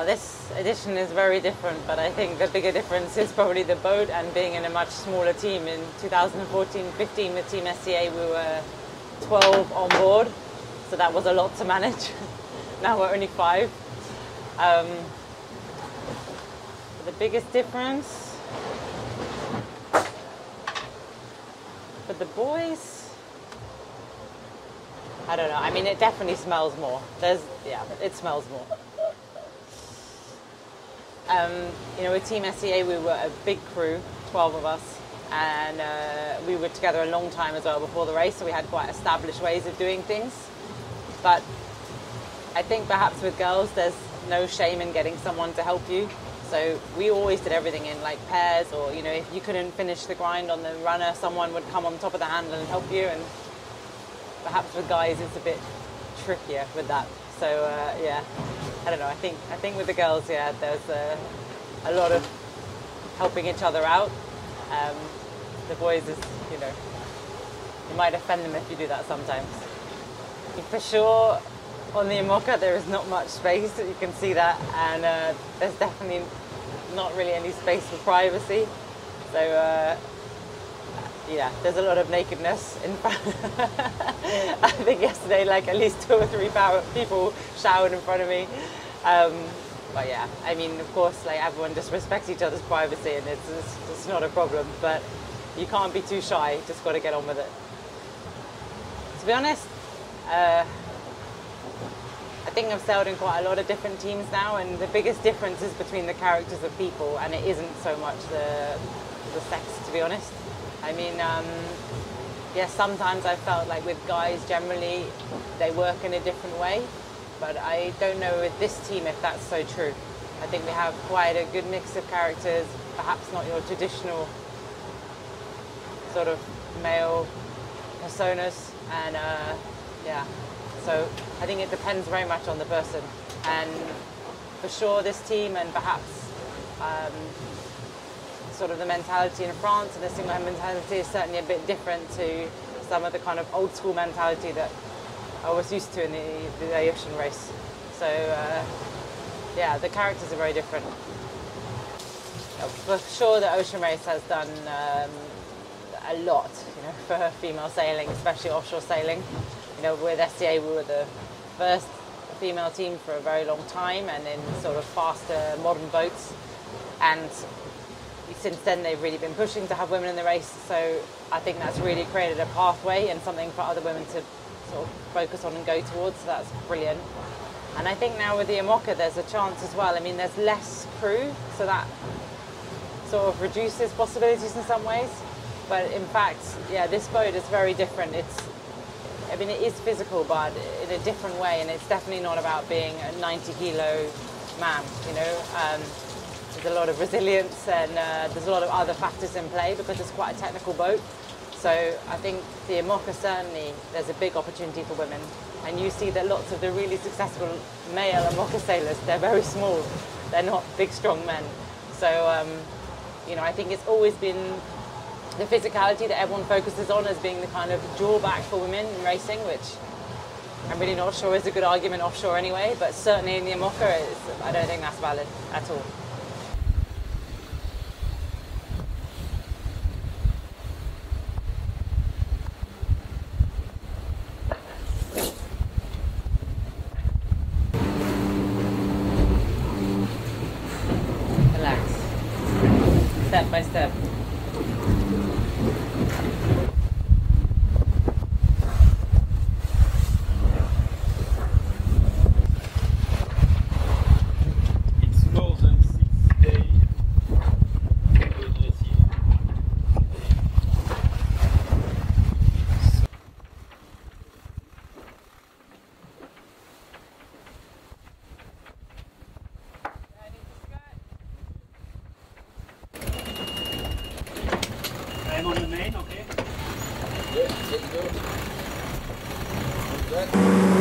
This edition is very different, but I think the bigger difference is probably the boat and being in a much smaller team. In 2014-15 with Team SCA we were 12 on board, so that was a lot to manage. Now we're only 5. The biggest difference for the boys, I don't know. I mean, it definitely smells more. It smells more. You know, with Team SCA we were a big crew, 12 of us, and we were together a long time as well before the race, so we had quite established ways of doing things. But I think perhaps with girls there's no shame in getting someone to help you. So we always did everything in like pairs, or you know, if you couldn't finish the grind on the runner, someone would come on top of the handle and help you. And perhaps with guys it's a bit trickier with that. So yeah, I don't know. I think with the girls, yeah, there's a lot of helping each other out. The boys is, you know, you might offend them if you do that sometimes. For sure, on the IMOCA there is not much space. You can see that, and there's definitely not really any space for privacy. So yeah, there's a lot of nakedness. In fact, I think yesterday, like at least 2 or 3 people showered in front of me. But yeah, I mean, of course, like everyone just respects each other's privacy, and it's not a problem. But you can't be too shy. You just got to get on with it. To be honest, I think I've sailed in quite a lot of different teams now, and the biggest difference is between the characters of people, and it isn't so much the sex, to be honest. I mean, yes, sometimes I felt like with guys generally they work in a different way, but I don't know with this team if that's so true. I think we have quite a good mix of characters, perhaps not your traditional sort of male personas, and yeah, so I think it depends very much on the person. And for sure this team, and perhaps sort of the mentality in France and the single hand mentality is certainly a bit different to some of the kind of old school mentality that I was used to in the ocean race. So yeah, the characters are very different. For sure the ocean race has done a lot, you know, for female sailing, especially offshore sailing. You know, with SCA we were the first female team for a very long time, and in sort of faster modern boats, and since then they've really been pushing to have women in the race, so I think that's really created a pathway and something for other women to sort of focus on and go towards, so that's brilliant. And I think now with the IMOCA there's a chance as well. I mean, there's less crew, so that sort of reduces possibilities in some ways, but in fact, yeah, this boat is very different. I mean, it is physical, but in a different way, and it's definitely not about being a 90-kilo man, you know. There's a lot of resilience, and there's a lot of other factors in play because it's quite a technical boat. So I think the IMOCA, certainly there's a big opportunity for women, and you see that lots of the really successful male IMOCA sailors, they're very small, they're not big strong men. So you know, I think it's always been the physicality that everyone focuses on as being the kind of drawback for women in racing, which I'm really not sure is a good argument offshore anyway, but certainly in the IMOCA I don't think that's valid at all. Step by step. It's more than 6 days. I'm on the main, okay? Yeah, let's go.